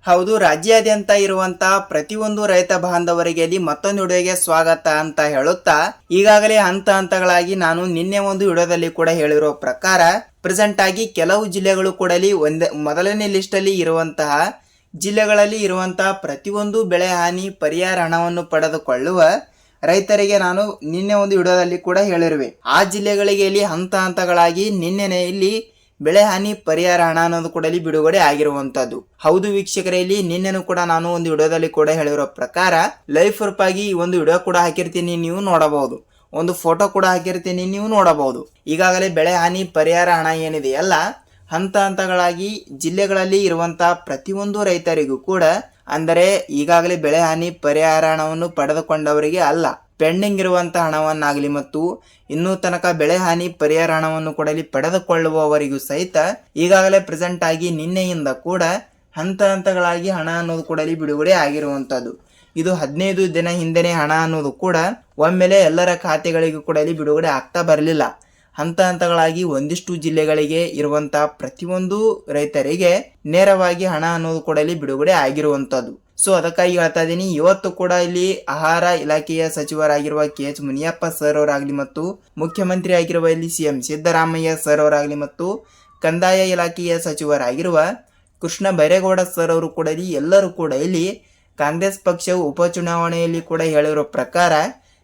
ಹೌದು, ರಾಜ್ಯಾದ್ಯಂತ ಇರುವಂತಹ ಪ್ರತಿಯೊಂದು ರೈತ ಬಾಂಧವರಿಗೆ ಇಲ್ಲಿ ಮತ್ತೊಂದು ವಿಡಿಯೋಗೆ ಸ್ವಾಗತ ಅಂತ ಹೇಳುತ್ತಾ, ಈಗಾಗಲೇ ಹಂತ ಹಂತಗಳಾಗಿ ನಾನು ನಿನ್ನೆ ಒಂದು ವಿಡಿಯೋದಲ್ಲಿ ಕೂಡ ಹೇಳಿರೋ ಪ್ರಕಾರ ಪ್ರೆಸೆಂಟ್ ಆಗಿ ಕೆಲವು ಜಿಲ್ಲೆಗಳು ಕೂಡ ಮೊದಲನೇ ಲಿಸ್ಟ್ ಅಲ್ಲಿ ಇರುವಂತಹ ಜಿಲ್ಲೆಗಳಲ್ಲಿ ಇರುವಂತಹ ಪ್ರತಿಯೊಂದು ಬೆಳೆ ಹಾನಿ ಪರಿಹಾರ ಹಣವನ್ನು ಪಡೆದುಕೊಳ್ಳುವ ರೈತರಿಗೆ ನಾನು ನಿನ್ನೆ ಒಂದು ವಿಡಿಯೋದಲ್ಲಿ ಕೂಡ ಹೇಳಿರುವೆ. ಆ ಜಿಲ್ಲೆಗಳಿಗೆ ಇಲ್ಲಿ ಹಂತ ಹಂತಗಳಾಗಿ ನಿನ್ನೆನೆ ಇಲ್ಲಿ ಬೆಳೆ ಹಾನಿ ಪರಿಹಾರ ಹಣ ಅನ್ನೋದು ಕೂಡ ಇಲ್ಲಿ ಬಿಡುಗಡೆ ಆಗಿರುವಂತದ್ದು. ಹೌದು ವೀಕ್ಷಕರೇ, ಇಲ್ಲಿ ನಿನ್ನೆನೂ ಕೂಡ ನಾನು ಒಂದು ವಿಡಿಯೋದಲ್ಲಿ ಕೂಡ ಹೇಳಿರೋ ಪ್ರಕಾರ ಲೈವ್ ಪ್ರೂಫ್ ಆಗಿ ಒಂದು ವಿಡಿಯೋ ಕೂಡ ಹಾಕಿರ್ತೀನಿ, ನೀವು ನೋಡಬಹುದು. ಒಂದು ಫೋಟೋ ಕೂಡ ಹಾಕಿರ್ತೀನಿ, ನೀವು ನೋಡಬಹುದು. ಈಗಾಗಲೇ ಬೆಳೆ ಹಾನಿ ಪರಿಹಾರ ಹಣ ಏನಿದೆಯಲ್ಲ, ಹಂತ ಹಂತಗಳಾಗಿ ಜಿಲ್ಲೆಗಳಲ್ಲಿ ಇರುವಂತಹ ಪ್ರತಿಯೊಂದು ರೈತರಿಗೂ ಕೂಡ, ಅಂದರೆ ಈಗಾಗಲೇ ಬೆಳೆ ಹಾನಿ ಪರಿಹಾರ ಹಣವನ್ನು ಪಡೆದುಕೊಂಡವರಿಗೆ ಅಲ್ಲ, ಪೆಂಡಿಂಗ್ ಇರುವಂತಹ ಹಣವನ್ನಾಗಲಿ ಮತ್ತು ಇನ್ನೂ ತನಕ ಬೆಳೆ ಹಾನಿ ಪರಿಹಾರ ಹಣವನ್ನು ಕೂಡ ಪಡೆದುಕೊಳ್ಳುವವರಿಗೂ ಸಹಿತ ಈಗಾಗಲೇ ಪ್ರೆಸೆಂಟ್ ಆಗಿ ನಿನ್ನೆಯಿಂದ ಕೂಡ ಹಂತ ಹಂತಗಳಾಗಿ ಹಣ ಅನ್ನೋದು ಕೂಡ ಬಿಡುಗಡೆ ಆಗಿರುವಂತದ್ದು. ಇದು 15 ದಿನ ಹಿಂದೆನೆ ಹಣ ಅನ್ನೋದು ಕೂಡ ಒಮ್ಮೆಲೆ ಎಲ್ಲರ ಖಾತೆಗಳಿಗೂ ಕೂಡ ಬಿಡುಗಡೆ ಆಗ್ತಾ ಬರಲಿಲ್ಲ. ಹಂತ ಹಂತಗಳಾಗಿ ಒಂದಿಷ್ಟು ಜಿಲ್ಲೆಗಳಿಗೆ ಇರುವಂತಹ ಪ್ರತಿಯೊಂದು ರೈತರಿಗೆ ನೇರವಾಗಿ ಹಣ ಅನ್ನೋದು ಕೂಡ ಬಿಡುಗಡೆ ಆಗಿರುವಂತದ್ದು. ಸೊ ಅದಕ್ಕಾಗಿ ಹೇಳ್ತಾ ಇದ್ದೀನಿ, ಇವತ್ತು ಕೂಡ ಇಲ್ಲಿ ಆಹಾರ ಇಲಾಖೆಯ ಸಚಿವರಾಗಿರುವ KH ಮುನಿಯಪ್ಪ ಸರ್ ಅವರಾಗ್ಲಿ ಮತ್ತು ಮುಖ್ಯಮಂತ್ರಿ ಆಗಿರುವ ಇಲ್ಲಿ CM ಸಿದ್ದರಾಮಯ್ಯ ಸರ್ ಅವರಾಗ್ಲಿ ಮತ್ತು ಕಂದಾಯ ಇಲಾಖೆಯ ಸಚಿವರಾಗಿರುವ ಕೃಷ್ಣ ಬೈರೇಗೌಡ ಸರ್ ಅವರು ಕೂಡ ಎಲ್ಲರೂ ಕೂಡ ಇಲ್ಲಿ ಕಾಂಗ್ರೆಸ್ ಪಕ್ಷವು ಉಪಚುನಾವಣೆಯಲ್ಲಿ ಕೂಡ ಹೇಳಿರೋ ಪ್ರಕಾರ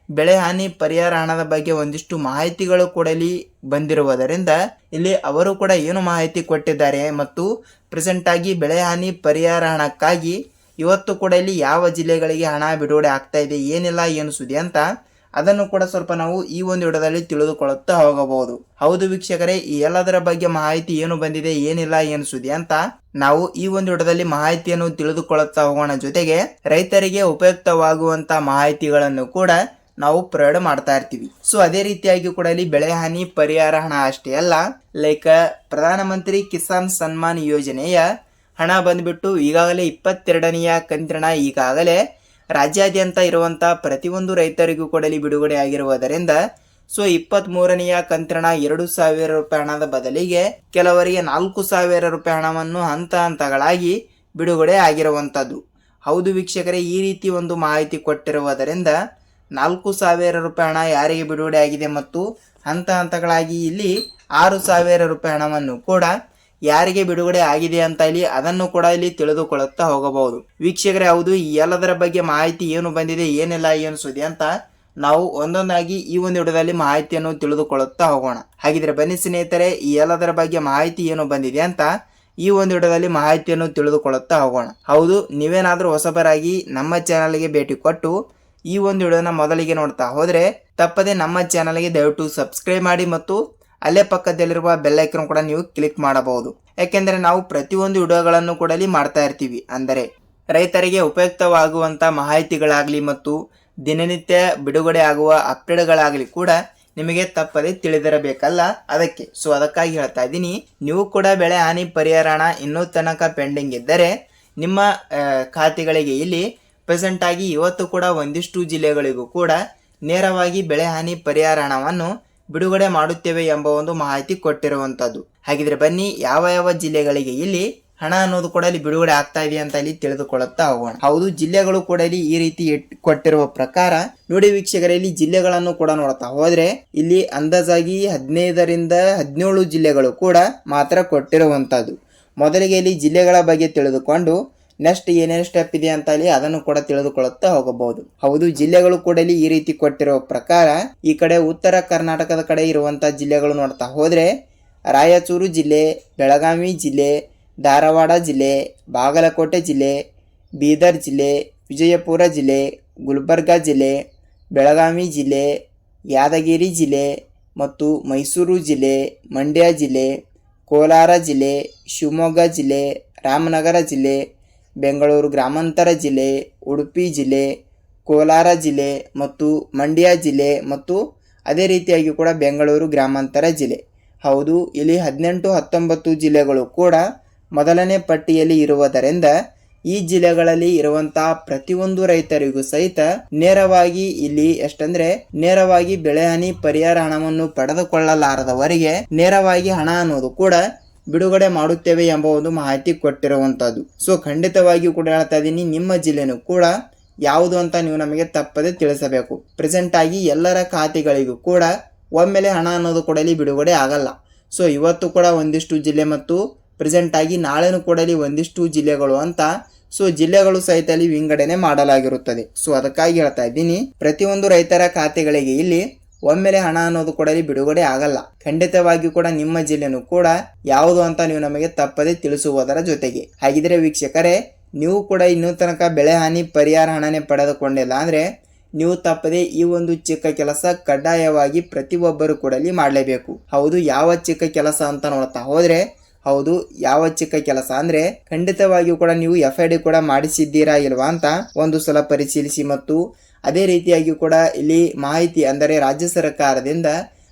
ಬೆಳೆ ಹಾನಿ ಪರಿಹಾರ ಹಣದ ಬಗ್ಗೆ ಒಂದಿಷ್ಟು ಮಾಹಿತಿಗಳು ಕೂಡ ಇಲ್ಲಿ ಬಂದಿರುವುದರಿಂದ ಇಲ್ಲಿ ಅವರು ಕೂಡ ಏನು ಮಾಹಿತಿ ಕೊಟ್ಟಿದ್ದಾರೆ ಮತ್ತು ಪ್ರೆಸೆಂಟ್ ಆಗಿ ಬೆಳೆ ಹಾನಿ ಪರಿಹಾರ ಹಣಕ್ಕಾಗಿ ಇವತ್ತು ಕೂಡ ಇಲ್ಲಿ ಯಾವ ಜಿಲ್ಲೆಗಳಿಗೆ ಹಣ ಬಿಡುಗಡೆ ಆಗ್ತಾ ಇದೆ, ಏನಿಲ್ಲ ಏನು ಸುದ್ದಿ ಅಂತ ಅದನ್ನು ಕೂಡ ಸ್ವಲ್ಪ ನಾವು ಈ ಒಂದು ವಿಡಿಯೋದಲ್ಲಿ ತಿಳಿದುಕೊಳ್ಳುತ್ತಾ ಹೋಗಬಹುದು. ಹೌದು ವೀಕ್ಷಕರೇ, ಈ ಎಲ್ಲದರ ಬಗ್ಗೆ ಮಾಹಿತಿ ಏನು ಬಂದಿದೆ, ಏನಿಲ್ಲ ಏನು ಸುದ್ದಿ ಅಂತ ನಾವು ಈ ಒಂದು ವಿಡಿಯೋದಲ್ಲಿ ಮಾಹಿತಿಯನ್ನು ತಿಳಿದುಕೊಳ್ಳುತ್ತಾ ಹೋಗೋಣ. ಜೊತೆಗೆ ರೈತರಿಗೆ ಉಪಯುಕ್ತವಾಗುವಂತ ಮಾಹಿತಿಗಳನ್ನು ಕೂಡ ನಾವು ಪ್ರೊವೈಡ್ ಮಾಡ್ತಾ ಇರ್ತೀವಿ. ಸೊ ಅದೇ ರೀತಿಯಾಗಿ ಕೂಡ ಇಲ್ಲಿ ಬೆಳೆ ಹಾನಿ ಪರಿಹಾರ ಹಣ ಅಷ್ಟೇ ಅಲ್ಲ, ಲೈಕ್ ಪ್ರಧಾನಮಂತ್ರಿ ಕಿಸಾನ್ ಸನ್ಮಾನ್ ಯೋಜನೆಯ ಹಣ ಬಂದ್ಬಿಟ್ಟು ಈಗಾಗಲೇ 22ನೆಯ ಕಂತಿನ ಈಗಾಗಲೇ ರಾಜ್ಯಾದ್ಯಂತ ಇರುವಂತಹ ಪ್ರತಿಯೊಂದು ರೈತರಿಗೂ ಕೂಡ ಬಿಡುಗಡೆ ಆಗಿರುವುದರಿಂದ ಸೊ 23ನೆಯ ಕಂತಿನ 2,000 ರೂಪಾಯಿ ಹಣದ ಬದಲಿಗೆ ಕೆಲವರಿಗೆ 4,000 ರೂಪಾಯಿ ಹಣವನ್ನು ಹಂತ ಹಂತಗಳಾಗಿ ಬಿಡುಗಡೆ ಆಗಿರುವಂತದ್ದು. ಹೌದು ವೀಕ್ಷಕರೇ, ಈ ರೀತಿ ಒಂದು ಮಾಹಿತಿ ಕೊಟ್ಟಿರುವುದರಿಂದ 4,000 ರೂಪಾಯಿ ಹಣ ಯಾರಿಗೆ ಬಿಡುಗಡೆ ಆಗಿದೆ ಮತ್ತು ಹಂತ ಹಂತಗಳಾಗಿ ಇಲ್ಲಿ 6,000 ರೂಪಾಯಿ ಹಣವನ್ನು ಕೂಡ ಯಾರಿಗೆ ಬಿಡುಗಡೆ ಆಗಿದೆ ಅಂತ ಇಲ್ಲಿ ಅದನ್ನು ಕೂಡ ಇಲ್ಲಿ ತಿಳಿದುಕೊಳ್ಳುತ್ತಾ ಹೋಗಬಹುದು. ವೀಕ್ಷಕರೇ, ಹೌದು, ಈ ಎಲ್ಲದರ ಬಗ್ಗೆ ಮಾಹಿತಿ ಏನು ಬಂದಿದೆ, ಏನೆಲ್ಲ ಏನು ಸುದ್ದಿ ಅಂತ ನಾವು ಒಂದೊಂದಾಗಿ ಈ ಒಂದು ವಿಡಿಯೋದಲ್ಲಿ ಮಾಹಿತಿಯನ್ನು ತಿಳಿದುಕೊಳ್ಳುತ್ತಾ ಹೋಗೋಣ. ಹಾಗಿದ್ರೆ ಬನ್ನಿ ಸ್ನೇಹಿತರೆ, ಈ ಎಲ್ಲದರ ಬಗ್ಗೆ ಮಾಹಿತಿ ಏನು ಬಂದಿದೆ ಅಂತ ಈ ಒಂದು ವಿಡಿಯೋದಲ್ಲಿ ಮಾಹಿತಿಯನ್ನು ತಿಳಿದುಕೊಳ್ಳುತ್ತಾ ಹೋಗೋಣ. ಹೌದು, ನೀವೇನಾದ್ರೂ ಹೊಸಬರಾಗಿ ನಮ್ಮ ಚಾನಲ್ಗೆ ಭೇಟಿ ಕೊಟ್ಟು ಈ ಒಂದು ವಿಡಿಯೋನ ಮೊದಲಿಗೆ ನೋಡ್ತಾ ಹೋದ್ರೆ ತಪ್ಪದೆ ನಮ್ಮ ಚಾನಲ್ಗೆ ದಯವಿಟ್ಟು ಸಬ್ಸ್ಕ್ರೈಬ್ ಮಾಡಿ ಮತ್ತು ಅಲ್ಲೇ ಪಕ್ಕದಲ್ಲಿರುವ ಬೆಲ್ ಐಕಾನ್ ಕೂಡ ನೀವು ಕ್ಲಿಕ್ ಮಾಡಬಹುದು. ಯಾಕೆಂದ್ರೆ ನಾವು ಪ್ರತಿಯೊಂದು ವಿಡಿಯೋಗಳನ್ನು ಕೂಡ ಮಾಡ್ತಾ ಇರ್ತೀವಿ. ಅಂದರೆ ರೈತರಿಗೆ ಉಪಯುಕ್ತವಾಗುವಂತ ಮಾಹಿತಿಗಳಾಗಲಿ ಮತ್ತು ದಿನನಿತ್ಯ ಬಿಡುಗಡೆ ಆಗುವ ಅಪ್ಡೇಟ್ಗಳಾಗಲಿ ಕೂಡ ನಿಮಗೆ ತಪ್ಪದೆ ತಿಳಿದಿರಬೇಕಲ್ಲ, ಅದಕ್ಕೆ. ಸೊ ಅದಕ್ಕಾಗಿ ಹೇಳ್ತಾ ಇದ್ದೀನಿ, ನೀವು ಕೂಡ ಬೆಳೆ ಹಾನಿ ಪರಿಹಾರ ಹಣ ಇನ್ನೂ ತನಕ ಪೆಂಡಿಂಗ್ ಇದ್ದರೆ ನಿಮ್ಮ ಖಾತೆಗಳಿಗೆ ಇಲ್ಲಿ ಪ್ರೆಸೆಂಟ್ ಆಗಿ ಇವತ್ತು ಕೂಡ ಒಂದಿಷ್ಟು ಜಿಲ್ಲೆಗಳಿಗೂ ಕೂಡ ನೇರವಾಗಿ ಬೆಳೆ ಹಾನಿ ಪರಿಹಾರ ಹಣವನ್ನು ಬಿಡುಗಡೆ ಮಾಡುತ್ತೇವೆ ಎಂಬ ಒಂದು ಮಾಹಿತಿ ಕೊಟ್ಟಿರುವಂತದ್ದು. ಹಾಗಿದ್ರೆ ಬನ್ನಿ ಯಾವ ಯಾವ ಜಿಲ್ಲೆಗಳಿಗೆ ಇಲ್ಲಿ ಹಣ ಅನ್ನೋದು ಕೂಡ ಇಲ್ಲಿ ಬಿಡುಗಡೆ ಆಗ್ತಾ ಇದೆ ಅಂತ ಇಲ್ಲಿ ತಿಳಿದುಕೊಳ್ಳುತ್ತಾ ಹೋಗೋಣ. ಹೌದು, ಜಿಲ್ಲೆಗಳು ಕೂಡ ಇಲ್ಲಿ ಈ ರೀತಿ ಕೊಟ್ಟಿರುವ ಪ್ರಕಾರ ನೋಡಿ ವೀಕ್ಷಕರೇ, ಇಲ್ಲಿ ಜಿಲ್ಲೆಗಳನ್ನು ಕೂಡ ನೋಡ್ತಾ ಹೋದ್ರೆ ಇಲ್ಲಿ ಅಂದಾಜಾಗಿ 15ರಿಂದ 17 ಜಿಲ್ಲೆಗಳು ಕೂಡ ಮಾತ್ರ ಕೊಟ್ಟಿರುವಂತದ್ದು. ಮೊದಲಿಗೆ ಇಲ್ಲಿ ಜಿಲ್ಲೆಗಳ ಬಗ್ಗೆ ತಿಳಿದುಕೊಂಡು ನೆಕ್ಸ್ಟ್ ಏನೇನು ಸ್ಟೆಪ್ ಇದೆ ಅಂತ ಹೇಳಿ ಅದನ್ನು ಕೂಡ ತಿಳಿದುಕೊಳ್ಳುತ್ತಾ ಹೋಗಬಹುದು. ಹೌದು, ಜಿಲ್ಲೆಗಳು ಕೂಡ ಇಲ್ಲಿ ಈ ರೀತಿ ಕೊಟ್ಟಿರೋ ಪ್ರಕಾರ ಈ ಕಡೆ ಉತ್ತರ ಕರ್ನಾಟಕದ ಕಡೆ ಇರುವಂತಹ ಜಿಲ್ಲೆಗಳು ನೋಡ್ತಾ ಹೋದ್ರೆ ರಾಯಚೂರು ಜಿಲ್ಲೆ, ಬೆಳಗಾವಿ ಜಿಲ್ಲೆ, ಧಾರವಾಡ ಜಿಲ್ಲೆ, ಬಾಗಲಕೋಟೆ ಜಿಲ್ಲೆ, ಬೀದರ್ ಜಿಲ್ಲೆ, ವಿಜಯಪುರ ಜಿಲ್ಲೆ, ಗುಲ್ಬರ್ಗ ಜಿಲ್ಲೆ, ಬೆಳಗಾವಿ ಜಿಲ್ಲೆ, ಯಾದಗಿರಿ ಜಿಲ್ಲೆ ಮತ್ತು ಮೈಸೂರು ಜಿಲ್ಲೆ, ಮಂಡ್ಯ ಜಿಲ್ಲೆ, ಕೋಲಾರ ಜಿಲ್ಲೆ, ಶಿವಮೊಗ್ಗ ಜಿಲ್ಲೆ, ರಾಮನಗರ ಜಿಲ್ಲೆ, ಬೆಂಗಳೂರು ಗ್ರಾಮಾಂತರ ಜಿಲ್ಲೆ, ಉಡುಪಿ ಜಿಲ್ಲೆ, ಕೋಲಾರ ಜಿಲ್ಲೆ ಮತ್ತು ಮಂಡ್ಯ ಜಿಲ್ಲೆ ಮತ್ತು ಅದೇ ರೀತಿಯಾಗಿ ಕೂಡ ಬೆಂಗಳೂರು ಗ್ರಾಮಾಂತರ ಜಿಲ್ಲೆ. ಹೌದು, ಇಲ್ಲಿ 18, 19 ಜಿಲ್ಲೆಗಳು ಕೂಡ ಮೊದಲನೇ ಪಟ್ಟಿಯಲ್ಲಿ ಇರುವುದರಿಂದ ಈ ಜಿಲ್ಲೆಗಳಲ್ಲಿ ಇರುವಂತಹ ಪ್ರತಿಯೊಂದು ರೈತರಿಗೂ ಸಹಿತ ನೇರವಾಗಿ ಇಲ್ಲಿ ಎಷ್ಟಂದ್ರೆ ನೇರವಾಗಿ ಬೆಳೆ ಹಾನಿ ಪರಿಹಾರ ಹಣವನ್ನು ಪಡೆದುಕೊಳ್ಳಲಾರದವರಿಗೆ ನೇರವಾಗಿ ಹಣ ಅನ್ನೋದು ಕೂಡ ಬಿಡುಗಡೆ ಮಾಡುತ್ತೇವೆ ಎಂಬ ಒಂದು ಮಾಹಿತಿ ಕೊಟ್ಟಿರುವಂತದ್ದು. ಸೊ ಖಂಡಿತವಾಗಿಯೂ ಕೂಡ ಹೇಳ್ತಾ ಇದ್ದೀನಿ, ನಿಮ್ಮ ಜಿಲ್ಲೆನೂ ಕೂಡ ಯಾವುದು ಅಂತ ನೀವು ನಮಗೆ ತಪ್ಪದೆ ತಿಳಿಸಬೇಕು. ಪ್ರೆಸೆಂಟ್ ಆಗಿ ಎಲ್ಲರ ಖಾತೆಗಳಿಗೂ ಕೂಡ ಒಮ್ಮೆಲೆ ಹಣ ಅನ್ನೋದು ಕೂಡ ಇಲ್ಲಿ ಬಿಡುಗಡೆ ಆಗಲ್ಲ. ಸೊ ಇವತ್ತು ಕೂಡ ಒಂದಿಷ್ಟು ಜಿಲ್ಲೆ ಮತ್ತು ಪ್ರೆಸೆಂಟ್ ಆಗಿ ನಾಳೆನೂ ಕೂಡ ಇಲ್ಲಿ ಒಂದಿಷ್ಟು ಜಿಲ್ಲೆಗಳು ಅಂತ ಸೊ ಜಿಲ್ಲೆಗಳು ಸಹಿತ ಇಲ್ಲಿ ವಿಂಗಡಣೆ ಮಾಡಲಾಗಿರುತ್ತದೆ. ಸೊ ಅದಕ್ಕಾಗಿ ಹೇಳ್ತಾ ಇದ್ದೀನಿ, ಪ್ರತಿಯೊಂದು ರೈತರ ಖಾತೆಗಳಿಗೆ ಇಲ್ಲಿ ಒಮ್ಮೆಲೆ ಹಣ ಅನ್ನೋದು ಕೂಡ ಇಲ್ಲಿ ಬಿಡುಗಡೆ ಆಗಲ್ಲ. ಖಂಡಿತವಾಗಿಯೂ ಕೂಡ ನಿಮ್ಮ ಜಿಲ್ಲೆನೂ ಕೂಡ ಯಾವುದು ಅಂತ ನೀವು ನಮಗೆ ತಪ್ಪದೆ ತಿಳಿಸುವುದರ ಜೊತೆಗೆ, ಹಾಗಿದ್ರೆ ವೀಕ್ಷಕರೇ, ನೀವು ಕೂಡ ಇನ್ನೂ ತನಕ ಬೆಳೆ ಹಾನಿ ಪರಿಹಾರ ಹಣನೇ ಪಡೆದುಕೊಂಡಿಲ್ಲ ಅಂದ್ರೆ ನೀವು ತಪ್ಪದೆ ಈ ಒಂದು ಚಿಕ್ಕ ಕೆಲಸ ಕಡ್ಡಾಯವಾಗಿ ಪ್ರತಿಯೊಬ್ಬರು ಕೂಡ ಇಲ್ಲಿ ಮಾಡಲೇಬೇಕು. ಹೌದು, ಯಾವ ಚಿಕ್ಕ ಕೆಲಸ ಅಂತ ನೋಡ್ತಾ ಹೋದ್ರೆ, ಹೌದು ಯಾವ ಚಿಕ್ಕ ಕೆಲಸ ಅಂದ್ರೆ ಖಂಡಿತವಾಗಿಯೂ ಕೂಡ ನೀವು FID ಕೂಡ ಮಾಡಿಸಿದ್ದೀರಾ ಇಲ್ವಾ ಅಂತ ಒಂದು ಸಲ ಪರಿಶೀಲಿಸಿ. ಮತ್ತು ಅದೇ ರೀತಿಯಾಗಿ ಕೂಡ ಇಲ್ಲಿ ಮಾಹಿತಿ ಅಂದರೆ ರಾಜ್ಯ ಸರ್ಕಾರದಿಂದ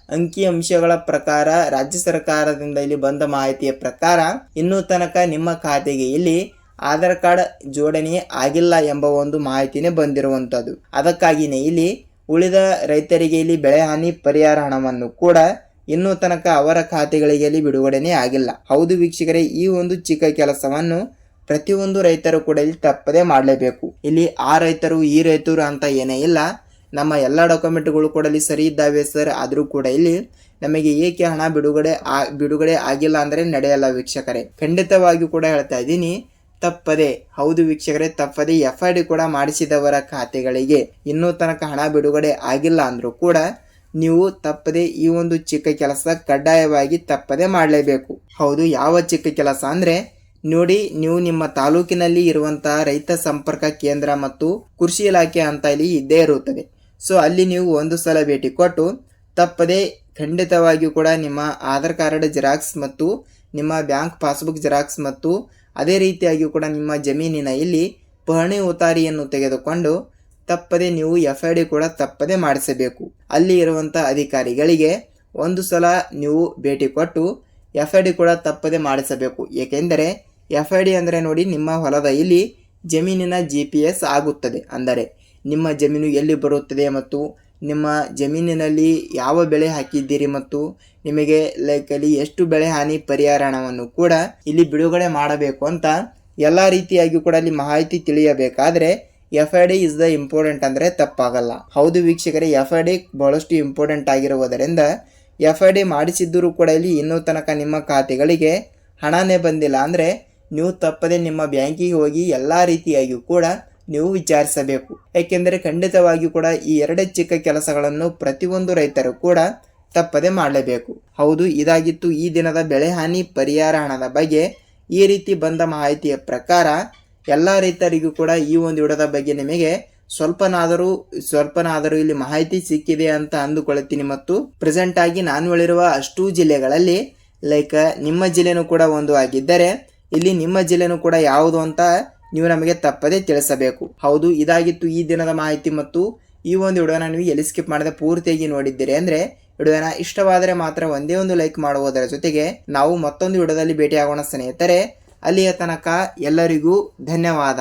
ಅಂಕಿ ಅಂಶಗಳ ಪ್ರಕಾರ, ರಾಜ್ಯ ಸರ್ಕಾರದಿಂದ ಇಲ್ಲಿ ಬಂದ ಮಾಹಿತಿಯ ಪ್ರಕಾರ ಇನ್ನೂ ತನಕ ನಿಮ್ಮ ಖಾತೆಗೆ ಇಲ್ಲಿ ಆಧಾರ್ ಕಾರ್ಡ್ ಜೋಡಣೆ ಆಗಿಲ್ಲ ಎಂಬ ಒಂದು ಮಾಹಿತಿನೇ ಬಂದಿರುವಂತದ್ದು. ಅದಕ್ಕಾಗಿನೇ ಇಲ್ಲಿ ಉಳಿದ ರೈತರಿಗೆ ಇಲ್ಲಿ ಬೆಳೆ ಹಾನಿ ಪರಿಹಾರ ಹಣವನ್ನು ಕೂಡ ಇನ್ನೂ ತನಕ ಅವರ ಖಾತೆಗಳಿಗೆ ಇಲ್ಲಿ ಬಿಡುಗಡೆನೇ ಆಗಿಲ್ಲ. ಹೌದು ವೀಕ್ಷಕರೇ, ಈ ಒಂದು ಚಿಕ್ಕ ಕೆಲಸವನ್ನು ಪ್ರತಿಯೊಂದು ರೈತರು ಕೂಡ ಇಲ್ಲಿ ತಪ್ಪದೆ ಮಾಡಲೇಬೇಕು. ಇಲ್ಲಿ ಆ ರೈತರು ಈ ರೈತರು ಅಂತ ಏನೇ ಇಲ್ಲ, ನಮ್ಮ ಎಲ್ಲ ಡಾಕ್ಯುಮೆಂಟ್ಗಳು ಕೂಡ ಇಲ್ಲಿ ಸರಿ ಇದ್ದಾವೆ ಸರ್, ಆದರೂ ಕೂಡ ಇಲ್ಲಿ ನಮಗೆ ಏಕೆ ಹಣ ಬಿಡುಗಡೆ ಆಗಿಲ್ಲ ಅಂದರೆ ನಡೆಯಲ್ಲ ವೀಕ್ಷಕರೇ. ಖಂಡಿತವಾಗಿಯೂ ಕೂಡ ಹೇಳ್ತಾ ಇದ್ದೀನಿ, ತಪ್ಪದೆ, ಹೌದು ವೀಕ್ಷಕರೇ, ತಪ್ಪದೆ FID ಕೂಡ ಮಾಡಿಸಿದವರ ಖಾತೆಗಳಿಗೆ ಇನ್ನೂ ತನಕ ಹಣ ಬಿಡುಗಡೆ ಆಗಿಲ್ಲ ಅಂದ್ರೂ ಕೂಡ ನೀವು ತಪ್ಪದೆ ಈ ಒಂದು ಚಿಕ್ಕ ಕೆಲಸ ಕಡ್ಡಾಯವಾಗಿ ತಪ್ಪದೆ ಮಾಡಲೇಬೇಕು. ಹೌದು, ಯಾವ ಚಿಕ್ಕ ಕೆಲಸ ಅಂದ್ರೆ ನೋಡಿ, ನೀವು ನಿಮ್ಮ ತಾಲೂಕಿನಲ್ಲಿ ಇರುವಂತಹ ರೈತ ಸಂಪರ್ಕ ಕೇಂದ್ರ ಮತ್ತು ಕೃಷಿ ಇಲಾಖೆ ಅಂತ ಇಲ್ಲಿ ಇದ್ದೇ ಇರುತ್ತದೆ. ಸೊ ಅಲ್ಲಿ ನೀವು ಒಂದು ಸಲ ಭೇಟಿ ಕೊಟ್ಟು ತಪ್ಪದೆ ಖಂಡಿತವಾಗಿಯೂ ಕೂಡ ನಿಮ್ಮ ಆಧಾರ್ ಕಾರ್ಡ್ ಜೆರಾಕ್ಸ್ ಮತ್ತು ನಿಮ್ಮ ಬ್ಯಾಂಕ್ ಪಾಸ್ಬುಕ್ ಜೆರಾಕ್ಸ್ ಮತ್ತು ಅದೇ ರೀತಿಯಾಗಿ ಕೂಡ ನಿಮ್ಮ ಜಮೀನಿನ ಇಲ್ಲಿ ಪಹಣಿ ಉತಾರಿಯನ್ನು ತೆಗೆದುಕೊಂಡು ತಪ್ಪದೆ ನೀವು FID ಕೂಡ ತಪ್ಪದೆ ಮಾಡಿಸಬೇಕು. ಅಲ್ಲಿ ಇರುವಂಥ ಅಧಿಕಾರಿಗಳಿಗೆ ಒಂದು ಸಲ ನೀವು ಭೇಟಿ ಕೊಟ್ಟು FID ಕೂಡ ತಪ್ಪದೆ ಮಾಡಿಸಬೇಕು. ಏಕೆಂದರೆ FID ಅಂದರೆ ನೋಡಿ, ನಿಮ್ಮ ಹೊಲದ ಇಲ್ಲಿ ಜಮೀನಿನ GPS ಆಗುತ್ತದೆ. ಅಂದರೆ ನಿಮ್ಮ ಜಮೀನು ಎಲ್ಲಿ ಬರುತ್ತದೆ ಮತ್ತು ನಿಮ್ಮ ಜಮೀನಿನಲ್ಲಿ ಯಾವ ಬೆಳೆ ಹಾಕಿದ್ದೀರಿ ಮತ್ತು ನಿಮಗೆ ಅಲ್ಲಿ ಎಷ್ಟು ಬೆಳೆ ಹಾನಿ ಪರಿಹಾರ ಹಣವನ್ನು ಕೂಡ ಇಲ್ಲಿ ಬಿಡುಗಡೆ ಮಾಡಬೇಕು ಅಂತ ಎಲ್ಲ ರೀತಿಯಾಗಿ ಕೂಡ ಅಲ್ಲಿ ಮಾಹಿತಿ ತಿಳಿಯಬೇಕಾದ್ರೆ FID ಇಸ್ ದ ಇಂಪಾರ್ಟೆಂಟ್ ಅಂದರೆ ತಪ್ಪಾಗಲ್ಲ. ಹೌದು ವೀಕ್ಷಕರೇ, FID ಬಹಳಷ್ಟು ಇಂಪಾರ್ಟೆಂಟ್ ಆಗಿರುವುದರಿಂದ FID ಮಾಡಿಸಿದ್ದರೂ ಕೂಡ ಇಲ್ಲಿ ಇನ್ನೂ ತನಕ ನಿಮ್ಮ ಖಾತೆಗಳಿಗೆ ಹಣನೇ ಬಂದಿಲ್ಲ ಅಂದರೆ ನೀವು ತಪ್ಪದೆ ನಿಮ್ಮ ಬ್ಯಾಂಕಿಗೆ ಹೋಗಿ ಎಲ್ಲ ರೀತಿಯಾಗಿಯೂ ಕೂಡ ನೀವು ವಿಚಾರಿಸಬೇಕು. ಏಕೆಂದರೆ ಖಂಡಿತವಾಗಿಯೂ ಕೂಡ ಈ ಎರಡೇ ಚಿಕ್ಕ ಕೆಲಸಗಳನ್ನು ಪ್ರತಿಯೊಂದು ರೈತರು ಕೂಡ ತಪ್ಪದೆ ಮಾಡಲೇಬೇಕು. ಹೌದು, ಇದಾಗಿತ್ತು ಈ ದಿನದ ಬೆಳೆ ಹಾನಿ ಪರಿಹಾರ ಹಣದ ಬಗ್ಗೆ. ಈ ರೀತಿ ಬಂದ ಮಾಹಿತಿಯ ಪ್ರಕಾರ ಎಲ್ಲ ರೈತರಿಗೂ ಕೂಡ ಈ ಒಂದು ವಿಡಿಯೋದ ಬಗ್ಗೆ ನಿಮಗೆ ಸ್ವಲ್ಪನಾದರೂ ಇಲ್ಲಿ ಮಾಹಿತಿ ಸಿಕ್ಕಿದೆ ಅಂತ ಅಂದುಕೊಳ್ಳುತ್ತೀನಿ. ಮತ್ತು ಪ್ರೆಸೆಂಟ್ ಆಗಿ ನಾನು ಹೇಳಿರುವ ಅಷ್ಟೂ ಜಿಲ್ಲೆಗಳಲ್ಲಿ ನಿಮ್ಮ ಜಿಲ್ಲೆನೂ ಕೂಡ ಒಂದು ಆಗಿದ್ದರೆ ಇಲ್ಲಿ ನಿಮ್ಮ ಜಿಲ್ಲೆನೂ ಕೂಡ ಯಾವುದು ಅಂತ ನೀವು ನಮಗೆ ತಪ್ಪದೆ ತಿಳಿಸಬೇಕು. ಹೌದು, ಇದಾಗಿತ್ತು ಈ ದಿನದ ಮಾಹಿತಿ. ಮತ್ತು ಈ ಒಂದು ವಿಡಿಯೋನ ನೀವು ಎಲ್ಲಿ ಸ್ಕಿಪ್ ಮಾಡದೆ ಪೂರ್ತಿಯಾಗಿ ನೋಡಿದ್ದೀರಿ ಅಂದರೆ ವಿಡಿಯೋನ ಇಷ್ಟವಾದರೆ ಮಾತ್ರ ಒಂದೇ ಒಂದು ಲೈಕ್ ಮಾಡುವುದರ ಜೊತೆಗೆ ನಾವು ಮತ್ತೊಂದು ವಿಡಿಯೋದಲ್ಲಿ ಭೇಟಿಯಾಗೋಣ ಸ್ನೇಹಿತರೆ. ಅಲ್ಲಿಯ ತನಕ ಎಲ್ಲರಿಗೂ ಧನ್ಯವಾದ.